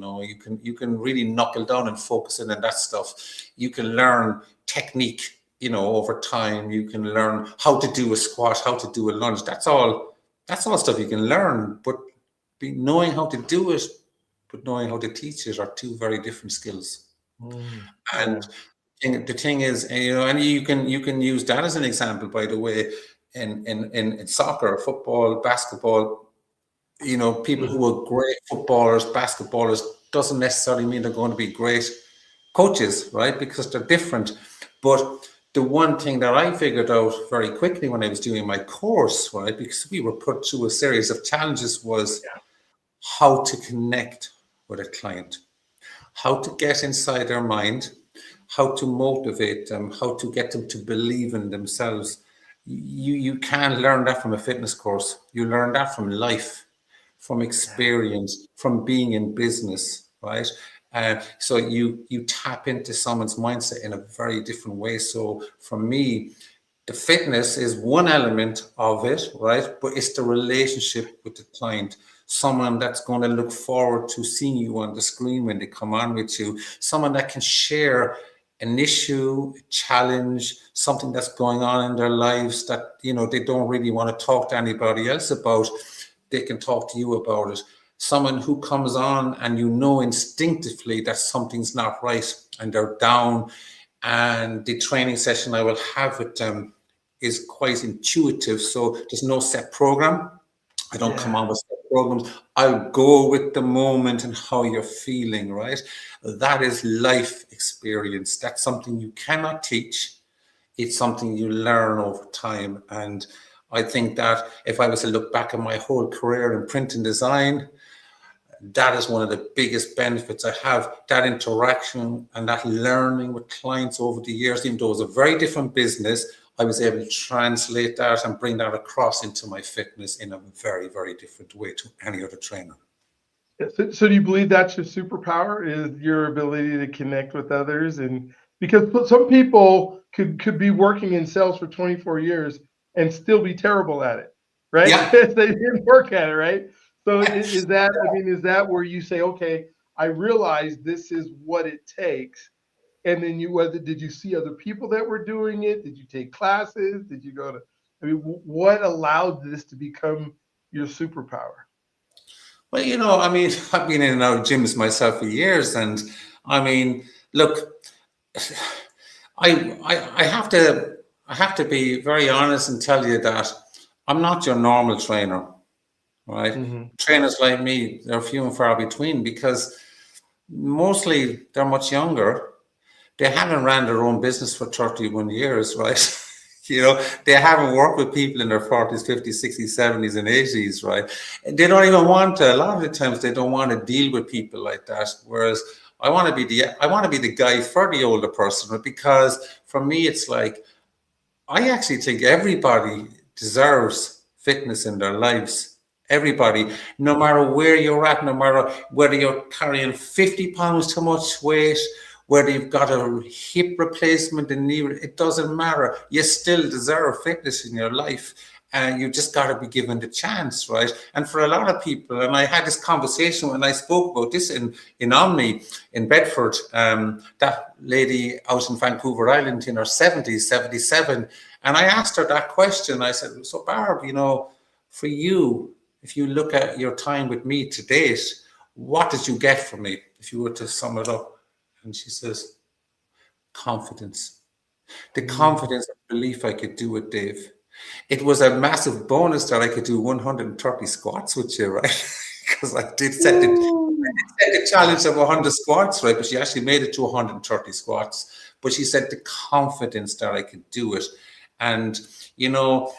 Speaker 2: You can really knuckle down and focus in on that stuff. You can learn technique. Over time, you can learn how to do a squat, how to do a lunge. That's all stuff you can learn. But knowing how to do it, but knowing how to teach it are two very different skills. And the thing is, and you can use that as an example, by the way, in soccer, football, basketball. People who are great footballers, basketballers, doesn't necessarily mean they're going to be great coaches, right? Because they're different. But the one thing that I figured out very quickly when I was doing my course, right, because we were put through a series of challenges, was how to connect with a client, how to get inside their mind, how to motivate them, how to get them to believe in themselves. You can't learn that from a fitness course. You learn that from life, from experience, from being in business, right? So you tap into someone's mindset in a very different way. So for me, the fitness is one element of it, right? But it's the relationship with the client. Someone that's going to look forward to seeing you on the screen when they come on with you. Someone that can share an issue, a challenge, something that's going on in their lives that they don't really want to talk to anybody else about. They can talk to you about it. Someone who comes on and instinctively that something's not right and they're down, and the training session I will have with them is quite intuitive. So there's no set program. I don't come on with set programs. I'll go with the moment and how you're feeling, right? That is life experience. That's something you cannot teach. It's something you learn over time. And I think that if I was to look back at my whole career in print and design, that is one of the biggest benefits I have, that interaction and that learning with clients over the years. Even though it was a very different business, I was able to translate that and bring that across into my fitness in a very, very different way to any other trainer.
Speaker 1: So do you believe that's your superpower, is your ability to connect with others? And because some people could be working in sales for 24 years and still be terrible at it, right?
Speaker 2: Yeah.
Speaker 1: Because they didn't work at it, right? So is that where you say, okay, I realize this is what it takes? And then did you see other people that were doing it? Did you take classes? Did you go to I mean, what allowed this to become your superpower?
Speaker 2: Well, I mean, I've been in and out of gyms myself for years, and I mean, look, I have to be very honest and tell you that I'm not your normal trainer, right?
Speaker 1: Hmm.
Speaker 2: Trainers like me, they're few and far between because mostly they're much younger. They haven't ran their own business for 31 years, right? They haven't worked with people in their 40s, 50s, 60s, 70s, and 80s, right? And they don't even want to, a lot of the times they don't want to deal with people like that. Whereas I want to be the guy for the older person, right? Because for me, it's like, I actually think everybody deserves fitness in their lives. Everybody, no matter where you're at, no matter whether you're carrying 50 pounds too much weight, whether you've got a hip replacement, a knee, it doesn't matter. You still deserve fitness in your life. And you just got to be given the chance, right? And for a lot of people, and I had this conversation when I spoke about this in Omni in Bedford, that lady out in Vancouver Island in her 70s, 77. And I asked her that question. I said, so Barb, for you, if you look at your time with me to date, what did you get from me if you were to sum it up? And she says, confidence. The confidence and belief I could do it, Dave. It was a massive bonus that I could do 130 squats with you, right? Because I did set the challenge of 100 squats, right? But she actually made it to 130 squats. But she said the confidence that I could do it. And, you know,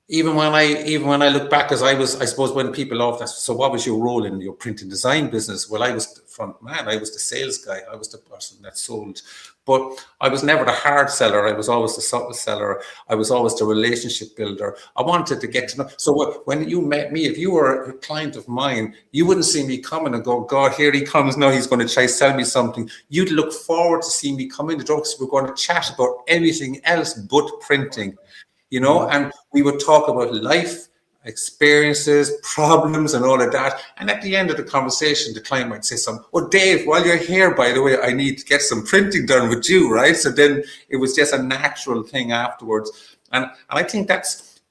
Speaker 2: even when I look back, because I suppose when people ask, so what was your role in your print and design business? Well, I was the front man. I was the sales guy. I was the person that sold. But I was never the hard seller. I was always the subtle seller. I was always the relationship builder. I wanted to get to know. So when you met me, if you were a client of mine, you wouldn't see me coming and go, God, here he comes. No, he's going to try to sell me something. You'd look forward to seeing me come in the door because we're going to chat about anything else but printing. And we would talk about life experiences, problems, and all of that. And at the end of the conversation, the client might say something, oh, Dave, while you're here, by the way, I need to get some printing done with you, right? So then it was just a natural thing afterwards. And I think that's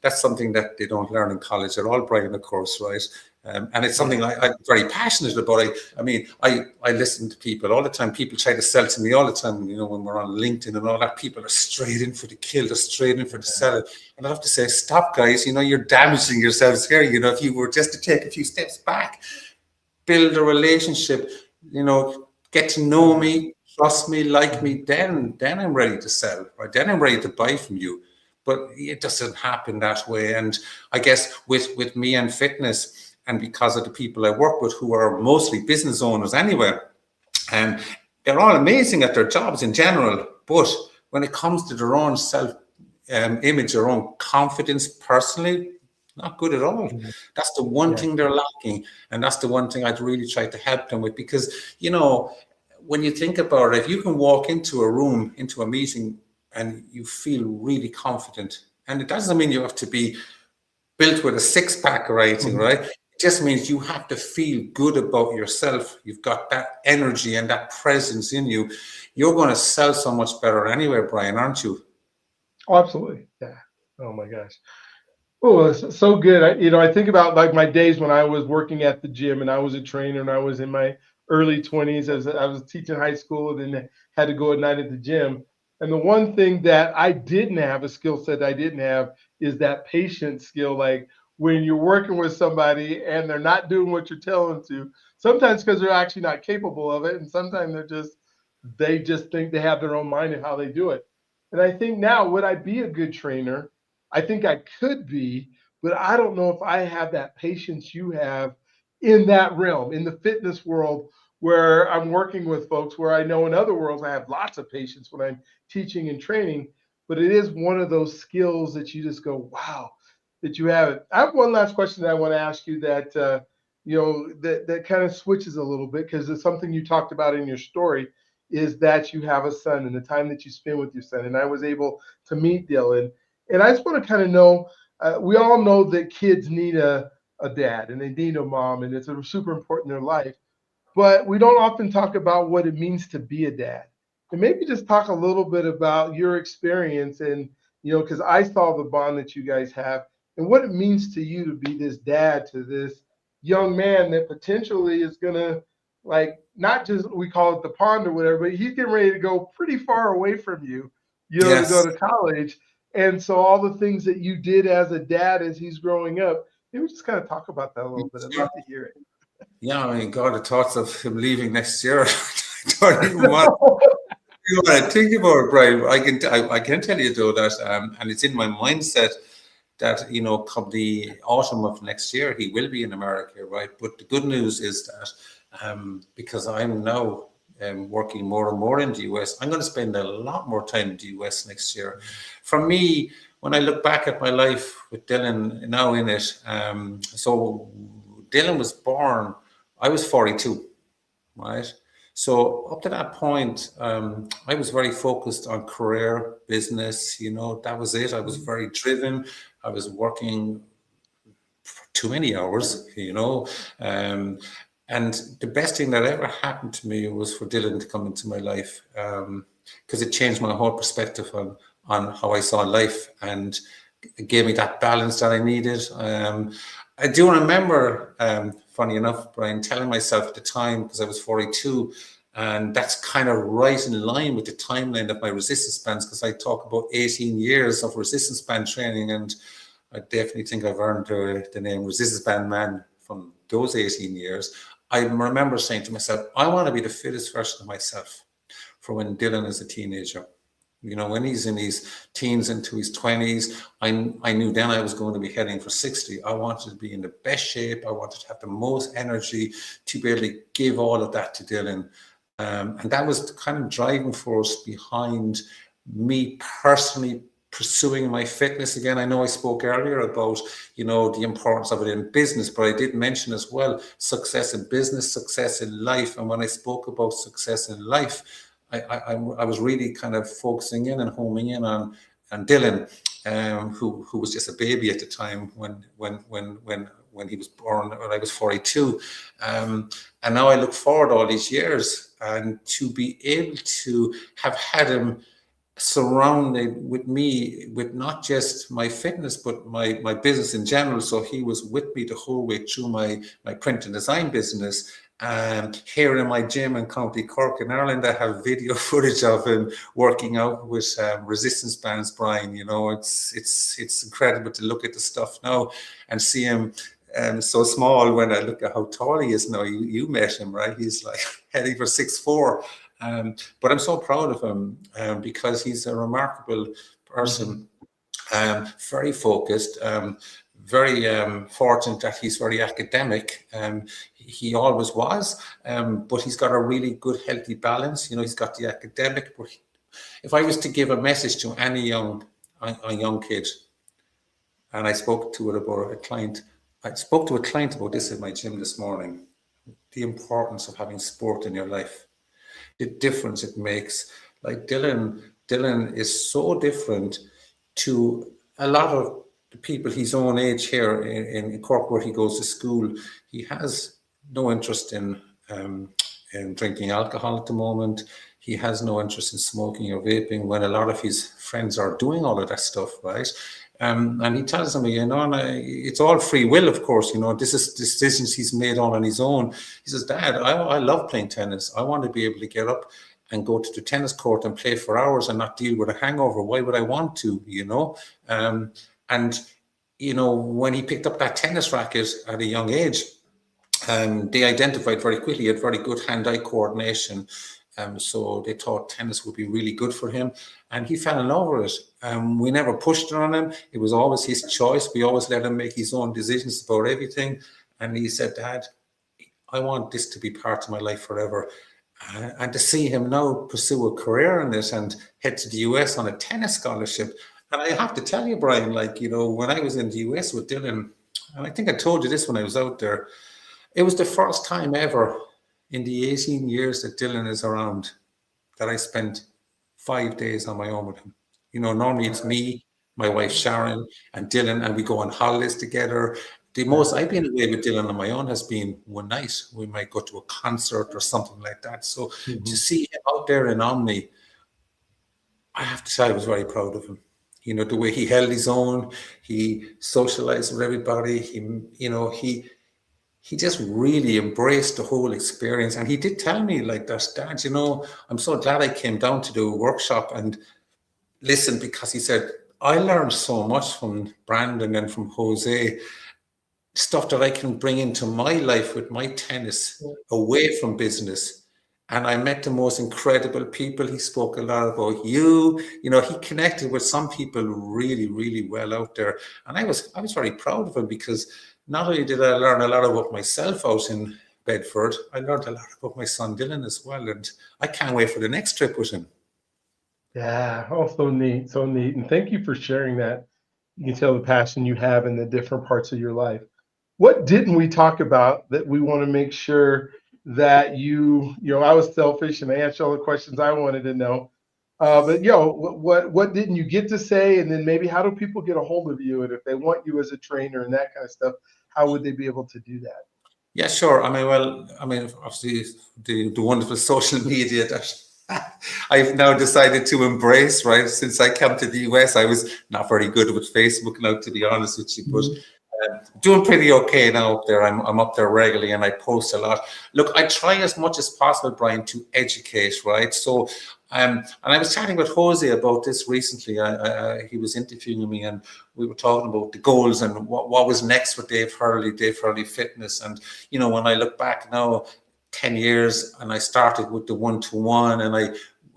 Speaker 2: something that they don't learn in college at all, Brian, of course, right? And it's something I'm very passionate about. I listen to people all the time. People try to sell to me all the time, when we're on LinkedIn and all that. People are straight in for the kill, they're straight in for the sell. And I have to say, stop, guys. You're damaging yourselves here. If you were just to take a few steps back, build a relationship, get to know me, trust me, like me, then I'm ready to sell, right? Then I'm ready to buy from you. But it doesn't happen that way. And I guess with me and fitness, and because of the people I work with who are mostly business owners anyway, and they're all amazing at their jobs in general, but when it comes to their own self image, their own confidence personally, not good at all. That's the one thing they're lacking, and that's the one thing I'd really try to help them with. Because when you think about it, if you can walk into a room, into a meeting, and you feel really confident, and it doesn't mean you have to be built with a six-pack or anything, right? It just means you have to feel good about yourself. You've got that energy and that presence in you. You're going to sell so much better anyway, Brian, aren't you?
Speaker 1: Oh, absolutely. Yeah. Oh my gosh. Oh, it's so good. I think about like my days when I was working at the gym and I was a trainer and I was in my early 20s as I was teaching high school and then had to go at night at the gym. And the one thing that I didn't have, a skill set I didn't have, is that patience skill. Like when you're working with somebody and they're not doing what you're telling them to, sometimes because they're actually not capable of it, and sometimes they just think they have their own mind and how they do it. And I think now, would I be a good trainer? I think I could be, but I don't know if I have that patience you have in that realm, in the fitness world, where I'm working with folks, where I know in other worlds I have lots of patience when I'm teaching and training. But it is one of those skills that you just go, wow, that you have it. I have one last question that I want to ask you that that kind of switches a little bit, because it's something you talked about in your story, is that you have a son and the time that you spend with your son. And I was able to meet Dylan, and I just want to kind of know, we all know that kids need a dad and they need a mom, and it's super important in their life. But we don't often talk about what it means to be a dad. And maybe just talk a little bit about your experience because I saw the bond that you guys have and what it means to you to be this dad to this young man that potentially is going to, like, not just, we call it the pond or whatever, but he's getting ready to go pretty far away from you, to go
Speaker 2: Yes.
Speaker 1: to college. And so all the things that you did as a dad as he's growing up, maybe we just kind of talk about that a little bit. I'd love to hear it.
Speaker 2: Yeah, I mean, God, the thoughts of him leaving next year, I don't even want to think about it, Brian. I can tell you though that, and it's in my mindset that, come the autumn of next year, he will be in America, right? But the good news is that, because I'm now working more and more in the US, I'm going to spend a lot more time in the US next year. For me, when I look back at my life with Dylan now in it, so Dylan was born, I was 42, right? So up to that point, I was very focused on career, business, that was it. I was very driven. I was working too many hours, and the best thing that ever happened to me was for Dylan to come into my life, because it changed my whole perspective on how I saw life, and it gave me that balance that I needed. I do remember, funny enough, Brian, telling myself at the time, because I was 42, and that's kind of right in line with the timeline of my resistance bands, because I talk about 18 years of resistance band training, and I definitely think I've earned the name resistance band man from those 18 years. I remember saying to myself, I want to be the fittest version of myself for when Dylan is a teenager. When he's in his teens into his 20s, I knew then I was going to be heading for 60. I wanted to be in the best shape. I wanted to have the most energy to be able to give all of that to Dylan. And that was the kind of driving force behind me personally pursuing my fitness again. I know I spoke earlier about, the importance of it in business, but I did mention as well success in business, success in life. And when I spoke about success in life, I was really kind of focusing in and homing in on Dylan, who was just a baby at the time when he was born, when I was 42. And now I look forward all these years, and to be able to have had him surrounded with me, with not just my fitness but my business in general. So he was with me the whole way through my print and design business. Here in my gym in County Cork in Ireland, I have video footage of him working out with resistance bands, Brian. It's incredible to look at the stuff now and see him so small when I look at how tall he is now. You met him, right? He's like heading for 6'4". But I'm so proud of him because he's a remarkable person, very focused, very fortunate that he's very academic. He always was, but he's got a really good, healthy balance. He's got the academic. But if I was to give a message to any young kid, and I spoke to a client about this in my gym this morning, the importance of having sport in your life, the difference it makes. Like Dylan is so different to a lot of the people his own age here in Cork, where he goes to school. He has no interest in drinking alcohol at the moment. He has no interest in smoking or vaping, when a lot of his friends are doing all of that stuff, right? And he tells me, and it's all free will, of course. This is decisions he's made all on his own. He says, Dad, I love playing tennis. I want to be able to get up and go to the tennis court and play for hours and not deal with a hangover. Why would I want to, And, when he picked up that tennis racket at a young age, they identified very quickly he had very good hand-eye coordination. So they thought tennis would be really good for him, and he fell in love with it. We never pushed it on him. It was always his choice. We always let him make his own decisions about everything. And he said, Dad, I want this to be part of my life forever. And to see him now pursue a career in this and head to the US on a tennis scholarship. And I have to tell you, Brian, when I was in the US with Dylan, and I think I told you this when I was out there, it was the first time ever in the 18 years that Dylan is around that I spent 5 days on my own with him. Normally it's me, my wife Sharon, and Dylan, and we go on holidays together. The most I've been away with Dylan on my own has been one night. We might go to a concert or something like that. So to see him out there in Omni, I have to say I was very proud of him. You know, the way he held his own, he socialized with everybody. He just really embraced the whole experience. And he did tell me like that, Dad, I'm so glad I came down to do a workshop and listen, because he said, I learned so much from Brandon and from Jose, stuff that I can bring into my life with my tennis away from business. And I met the most incredible people. He spoke a lot about you. He connected with some people really, really well out there. And I was very proud of him, because not only did I learn a lot about myself out in Bedford, I learned a lot about my son Dylan as well. And I can't wait for the next trip with him.
Speaker 1: Yeah. Oh, so neat. So neat. And thank you for sharing that. You can tell the passion you have in the different parts of your life. What didn't we talk about that we want to make sure that I was selfish and I asked you all the questions I wanted to know. But what didn't you get to say? And then maybe how do people get a hold of you? And if they want you as a trainer and that kind of stuff, how would they be able to do that?
Speaker 2: Yeah, sure. Obviously, the wonderful social media that I've now decided to embrace, right? Since I came to the US, I was not very good with Facebook now, to be honest with you, but doing pretty okay now up there. I'm up there regularly and I post a lot. Look, I try as much as possible, Brian, to educate, right? So, and I was chatting with Jose about this recently. He was interviewing me and we were talking about the goals and what was next for Dave Hurley Fitness. And, when I look back now, 10 years, and I started with the one-to-one and I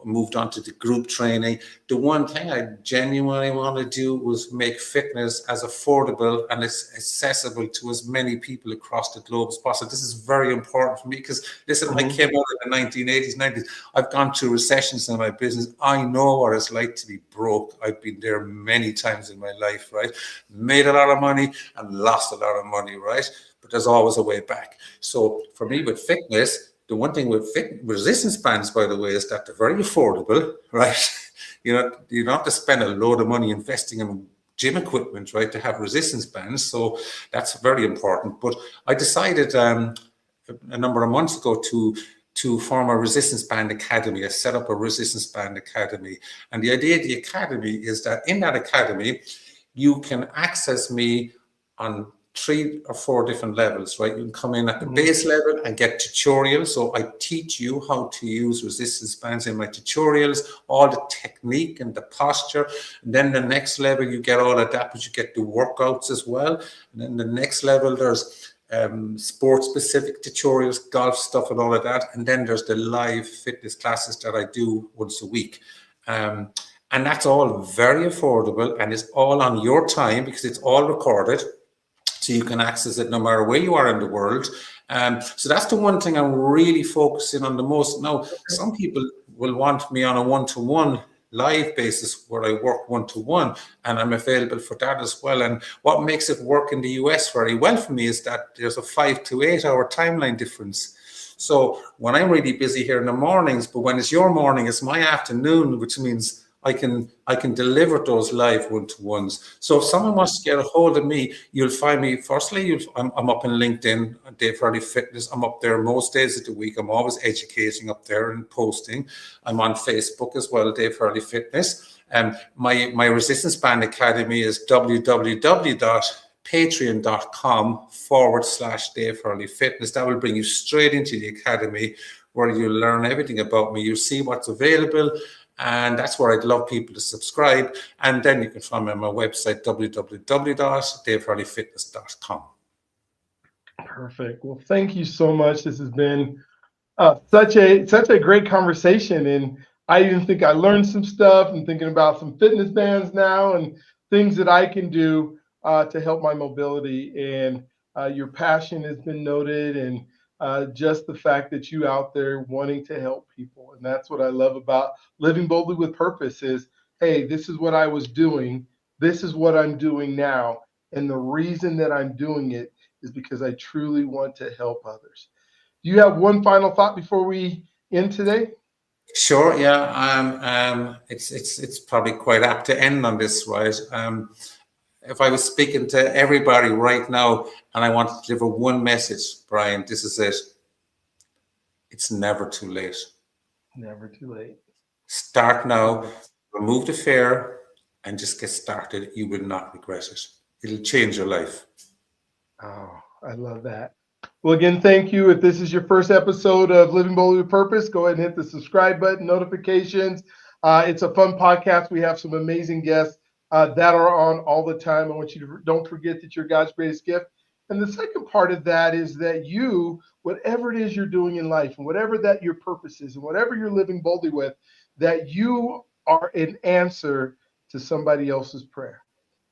Speaker 2: moved on to the group training. The one thing I genuinely want to do was make fitness as affordable and as accessible to as many people across the globe as possible. This is very important for me because, listen, I came out in the 1980s, 90s. I've gone through recessions in my business. I know what it's like to be broke. I've been there many times in my life, right? Made a lot of money and lost a lot of money, right? But there's always a way back. So for me with fitness, the one thing with resistance bands, by the way, is that they're very affordable, right? You don't have to spend a load of money investing in gym equipment, right, to have resistance bands. So that's very important. But I decided a number of months ago to form a resistance band academy. I set up a resistance band academy. And the idea of the academy is that in that academy, you can access me on 3 or 4 different levels, right? You can come in at the base level and get tutorials. So I teach you how to use resistance bands in my tutorials, all the technique and the posture. And then the next level, you get all of that, but you get the workouts as well. And then the next level, there's sports specific tutorials, golf stuff and all of that. And then there's the live fitness classes that I do once a week. And that's all very affordable and it's all on your time because it's all recorded. So you can access it no matter where you are in the world. So that's the one thing I'm really focusing on the most. Now, some people will want me on a one-to-one live basis where I work one-to-one, and I'm available for that as well. And what makes it work in the US very well for me is that there's a 5 to 8 hour timeline difference. So when I'm really busy here in the mornings, but when it's your morning, it's my afternoon, which means I can deliver those live one-to-ones. So if someone wants to get a hold of me, you'll find me. Firstly, I'm up in LinkedIn, Dave Hurley Fitness. I'm up there most days of the week. I'm always educating up there and posting. I'm on Facebook as well, Dave Hurley Fitness. My Resistance Band Academy is www.patreon.com/Dave Hurley Fitness. That will bring you straight into the academy where you'll learn everything about me. You'll see what's available. And that's where I'd love people to subscribe. And then you can find me on my website, www.davehurleyfitness.com.
Speaker 1: Perfect. Well, thank you so much. This has been such a great conversation. And I even think I learned some stuff. I'm thinking about some fitness bands now and things that I can do to help my mobility. And your passion has been noted, and just the fact that you out there wanting to help people. And that's what I love about living boldly with purpose is, hey, this is what I was doing. This is what I'm doing now. And the reason that I'm doing it is because I truly want to help others. Do you have one final thought before we end today?
Speaker 2: Sure, yeah. It's probably quite apt to end on this, right? If I was speaking to everybody right now and I want to deliver one message, Brian, this is it. It's never too late.
Speaker 1: Never too late.
Speaker 2: Start now, remove the fear, and just get started. You will not regret it. It'll change your life.
Speaker 1: Oh, I love that. Well, again, thank you. If this is your first episode of Living Boldly with Purpose, go ahead and hit the subscribe button, notifications. It's a fun podcast. We have some amazing guests that are on all the time. I want you to don't forget that you're God's greatest gift. And the second part of that is that you, whatever it is you're doing in life, and whatever that your purpose is, and whatever you're living boldly with, that you are an answer to somebody else's prayer.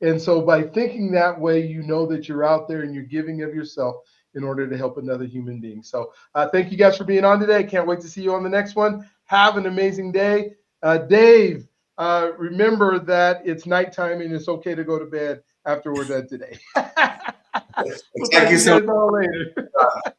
Speaker 1: And so by thinking that way, you know that you're out there and you're giving of yourself in order to help another human being. So thank you guys for being on today. Can't wait to see you on the next one. Have an amazing day. Dave, remember that it's nighttime and it's okay to go to bed after we're done today. We'll
Speaker 2: Thank you so
Speaker 1: guys all later.
Speaker 2: much.